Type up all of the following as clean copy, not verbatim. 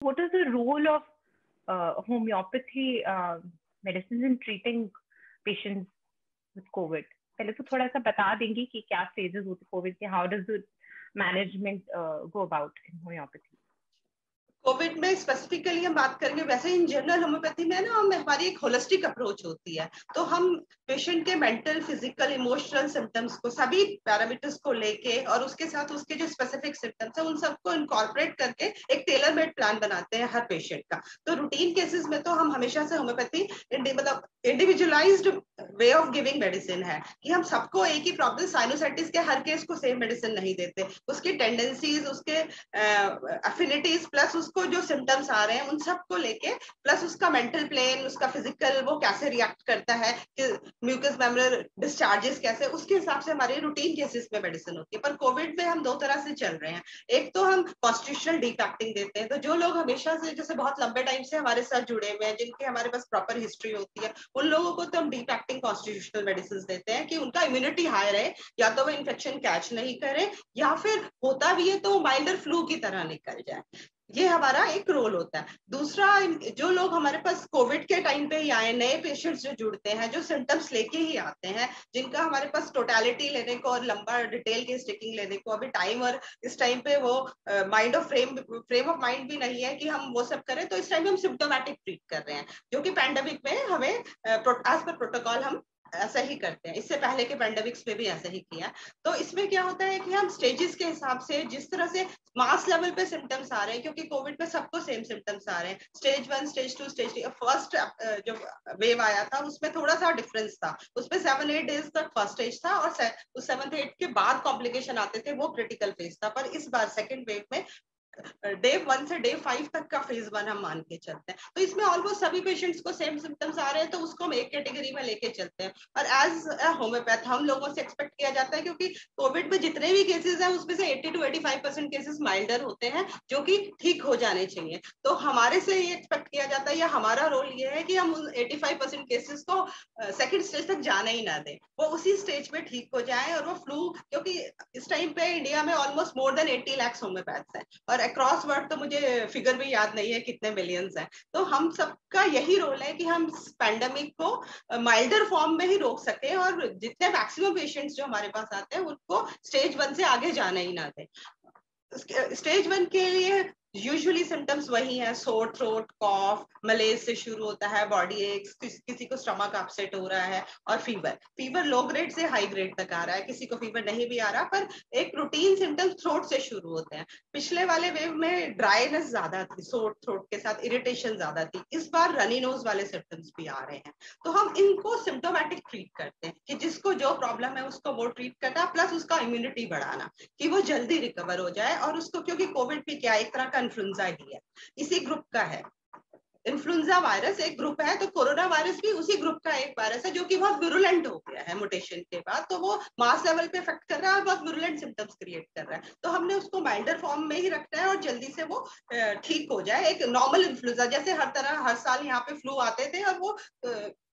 what is the role of homeopathy medicines in treating patients with COVID? पहले तो थोड़ा सा बता देंगे कि क्या stages होते कोविड के, how does the management go about in homeopathy? Covid में स्पेसिफिकली हम बात करेंगे, वैसे इन जनरल होम्योपैथी में ना हमारी एक होलिस्टिक अप्रोच होती है, तो हम पेशेंट के मेंटल, फिजिकल, इमोशनल सिम्टम्स को, सभी पैरामीटर्स को लेके और उसके साथ उसके जो स्पेसिफिक सिम्टम्स है उन सबको इनकॉर्पोरेट करके एक टेलर मेड प्लान बनाते हैं हर पेशेंट का। तो रूटीन केसेस में तो हम हमेशा से होम्योपैथी मतलब individualised way of giving medicine है कि हम सबको एक ही प्रॉब्लम, साइनोसाइटिस के हर केस को सेम मेडिसिन नहीं देते, उसकी टेंडेंसीज, उसके एफिनिटीज प्लस उसको जो सिम्टम्स आ रहे हैं उन सबको लेके, प्लस उसका मेंटल प्लेन, उसका फिजिकल वो कैसे रिएक्ट करता है, कि म्यूकस मेमोरल डिस्चार्जेस कैसे, उसके हिसाब से हमारी रूटीन केसेस में मेडिसिन होती है। पर कोविड में हम दो तरह से चल रहे हैं, एक तो हम कॉन्स्टिट्यूशनल डिफैक्टिंग देते हैं, तो जो लोग हमेशा से जैसे बहुत लंबे टाइम से हमारे साथ जुड़े हुए हैं, जिनके हमारे पास प्रॉपर हिस्ट्री होती है, उन लोगों को तो हम डिफैक्टिंग कॉन्स्टिट्यूशनल मेडिसिन देते हैं कि उनका इम्यूनिटी हाई रहे, या तो वो इन्फेक्शन कैच नहीं करे या फिर होता भी है तो माइल्डर फ्लू की तरह निकल जाए। ये हमारा एक रोल होता है। दूसरा, जो लोग हमारे पास कोविड के टाइम पे ही आए, नए पेशेंट्स जो जुड़ते हैं, जो सिम्टम्स लेके ही आते हैं, जिनका हमारे पास टोटलिटी लेने को और लंबा डिटेल के स्टिकिंग लेने को अभी टाइम, और इस टाइम पे वो mind of frame of mind भी नहीं है कि हम वो सब करें, तो इस टाइम हम सिम्टोमेटिक ट्रीट कर रहे हैं, जो कि पैंडेमिक में हमें एज पर प्रोटोकॉल हम ऐसा ही करते हैं। इससे पहले के पैंडेमिक्स में भी ऐसा ही किया। तो इसमें क्या होता है कि हम स्टेजेस के हिसाब से, जिस तरह से मास लेवल पे सिम्टम्स आ रहे हैं, क्योंकि कोविड में सबको सेम सिम्टम्स आ रहे हैं, स्टेज 1, स्टेज 2, स्टेज 3, फर्स्ट जो वेव आया था उसमें थोड़ा सा डिफरेंस था, उसमें 7-8 डेज तक फर्स्ट स्टेज था और 7th-8 के बाद कॉम्प्लिकेशन आते थे, वो क्रिटिकल फेज था। पर इस बार सेकेंड वेव में डे 1 से डे 5 तक का फेज 1 हम मान के चलते हैं, तो इसमें ऑलमोस्ट सभी पेशेंट्स को सेम सिम्टम्स आ रहे हैं, तो उसको हम एक कैटेगरी में लेके चलते हैं। और एज अ होम्योपैथ हम लोगों से एक्सपेक्ट किया जाता है, क्योंकि कोविड में जितने भी केसेस हैं उसमें से 80-85% केसेस माइल्डर होते हैं, जो कि ठीक हो जाने चाहिए। तो हमारे से ये एक्सपेक्ट किया जाता है, या हमारा रोल ये है कि हम 85% केसेस को सेकेंड स्टेज तक जाने ही ना दें, वो उसी स्टेज पे ठीक हो जाए। और वो फ्लू, क्योंकि इस टाइम पे इंडिया में almost more than 80 lakh homeopaths हैं, और अक्रॉस वर्ल्ड तो मुझे फिगर भी याद नहीं है कितने मिलियंस हैं। तो हम सबका यही रोल है कि हम पैंडेमिक को माइल्डर फॉर्म में ही रोक सके, और जितने मैक्सिमम पेशेंट्स जो हमारे पास आते हैं उनको स्टेज 1 से आगे जाने ही ना दें। स्टेज 1 के लिए यूजुअली सिम्टम्स वही है, सोर थ्रोट, कॉफ, मलेज से शुरू होता है, बॉडी एक्स, किसी को स्टमक अपसेट हो रहा है, और फीवर लो ग्रेड से हाई ग्रेड तक आ रहा है, किसी को फीवर नहीं भी आ रहा, पर एक रूटीन सिम्टम्स थ्रोट से शुरू होते हैं। पिछले वाले वेव में ड्राइनेस ज्यादा थी, सोर थ्रोट के साथ इरिटेशन ज्यादा थी, इस बार रनी नोज वाले सिम्टम्स भी आ रहे हैं। तो हम इनको सिम्टोमेटिक ट्रीट करते हैं कि जिसको जो प्रॉब्लम है उसको वो ट्रीट करना, प्लस उसका इम्यूनिटी बढ़ाना कि वो जल्दी रिकवर हो जाए। और उसको, क्योंकि कोविड भी क्या एक तरह का इन्फ्लुएंजा ही है, इसी ग्रुप का है, इन्फ्लुएंजा वायरस एक ग्रुप है, तो कोरोना वायरस भी उसी ग्रुप का एक वायरस है, जो कि बहुत विरुलेंट हो गया है मुटेशन के बाद, तो वो मास लेवल पे इफेक्ट कर रहा है और बहुत विरुलेंट सिम्टम्स क्रिएट कर रहा है। तो हमने उसको माइल्डर फॉर्म में ही रखना है और जल्दी से वो ठीक हो जाए, एक नॉर्मल इन्फ्लुएंजा जैसे हर साल यहाँ पे फ्लू आते थे और वो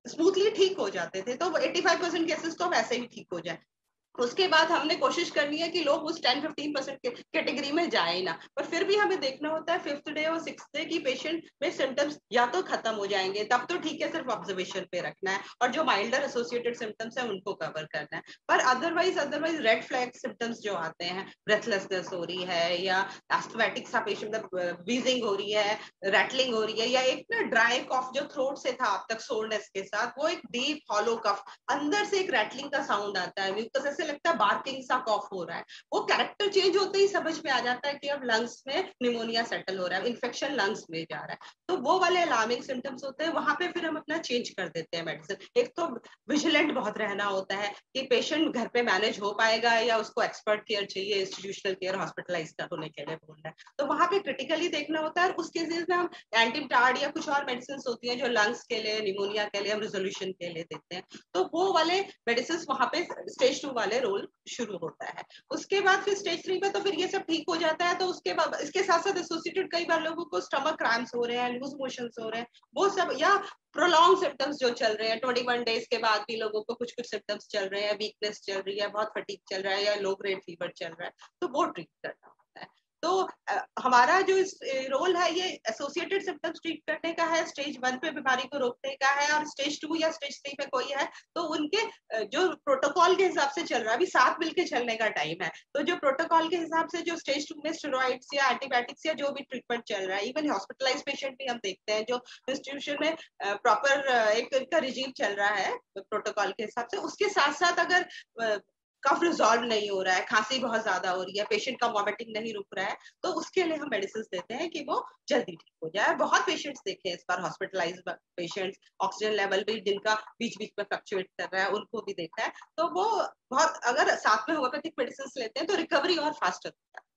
स्मूथली ठीक हो जाते थे, तो 85% केसेस तो वैसे ही ठीक हो जाए। उसके बाद हमने कोशिश करनी है कि लोग उस 10-15% कैटेगरी में जाए ना, पर फिर भी हमें देखना होता है 5th डे और 6th डे की पेशेंट में सिम्टम्स या तो खत्म हो जाएंगे, तब तो ठीक है, सिर्फ ऑब्जर्वेशन पे रखना है, और जो माइल्डर एसोसिएटेड सिम्टम्स है उनको कवर करना है। पर अदरवाइज रेड फ्लैग सिम्टम्स जो आते हैं, ब्रेथलेसनेस हो रही है, या एस्थमेटिक सा पेशेंट मतलब वीजिंग हो रही है, रैटलिंग हो रही है, या एक ना ड्राई कॉफ जो थ्रोट से था अब तक सोरनेस के साथ, वो एक डीप हॉलो कफ, अंदर से एक रैटलिंग का साउंड आता है, म्यूकस ऐसे लगता है बार्किंग सा कॉफ हो रहा है, वो कैरेक्टर चेंज होते ही समझ में आ जाता है कि अब लंग्स में निमोनिया सेटल हो रहा है, इन्फेक्शन लंग्स में जा रहा है। तो वो वाले अलार्मिंग सिम्टम्स होते हैं, वहां पे फिर हम अपना चेंज कर देते हैं मेडिसिन। एक तो विजिलेंट बहुत रहना होता है कि पेशेंट घर पे मैनेज हो पाएगा या उसको एक्सपर्ट केयर चाहिए, इंस्टीट्यूशनल केयर हॉस्पिटलाइज होने के लिए बोलना है, तो वहां पे क्रिटिकली देखना होता है। उस केसेस में हम एंटीटार्ड या कुछ और मेडिसिन होती है जो लंग्स के लिए, निमोनिया के लिए हम रिजोल्यूशन के लिए देते हैं, तो वो वाले मेडिसिन वहां पे स्टेज 2 वाले रोल शुरू होता है। उसके बाद फिर स्टेज 3 में तो फिर ये सब ठीक हो जाता है। तो उसके बाद इसके साथ साथ एसोसिएटेड कई बार लोगों को स्टमक क्रैम्प्स हो रहे हैं, लूज मोशंस हो रहे हैं, वो सब, या प्रोलॉन्ग सिम्टम्स जो चल रहे हैं 21 डेज के बाद भी लोगों को कुछ सिम्टम्स चल रहे हैं, वीकनेस चल रही है, बहुत फटीग चल रहा है, या लो ग्रेड फीवर चल रहा है, तो वो ट्रीट करना होता है। तो हमारा जो रोल है ये एसोसिएटेड सिम्टम्स ट्रीट करने का है, स्टेज 1 पे बीमारी को रोकने का है, और स्टेज 2 या स्टेज 3 पे कोई है तो उनके जो प्रोटोकॉल के हिसाब से चल रहा है, अभी साथ मिलके चलने का टाइम है, तो जो प्रोटोकॉल के हिसाब से जो स्टेज 2 में स्टेरॉइड्स या एंटीबायोटिक्स या जो भी ट्रीटमेंट चल रहा है, इवन हॉस्पिटलाइज पेशेंट भी हम देखते हैं जो इंस्टीट्यूशन में प्रॉपर एक इनका रिजीम चल रहा है प्रोटोकॉल के हिसाब से, उसके साथ साथ अगर कफ रिजॉल्व नहीं हो रहा है, खांसी बहुत ज्यादा हो रही है, पेशेंट का वॉमिटिंग नहीं रुक रहा है, तो उसके लिए हम मेडिसिन देते हैं कि वो जल्दी ठीक हो जाए। बहुत पेशेंट्स देखे हैं इस बार, हॉस्पिटलाइज पेशेंट्स, ऑक्सीजन लेवल भी जिनका बीच बीच में फ्लक्चुएट कर रहा है, उनको भी देखा है, तो वो बहुत, अगर साथ में होम्योपैथिक मेडिसिन लेते हैं तो रिकवरी और फास्ट होती है।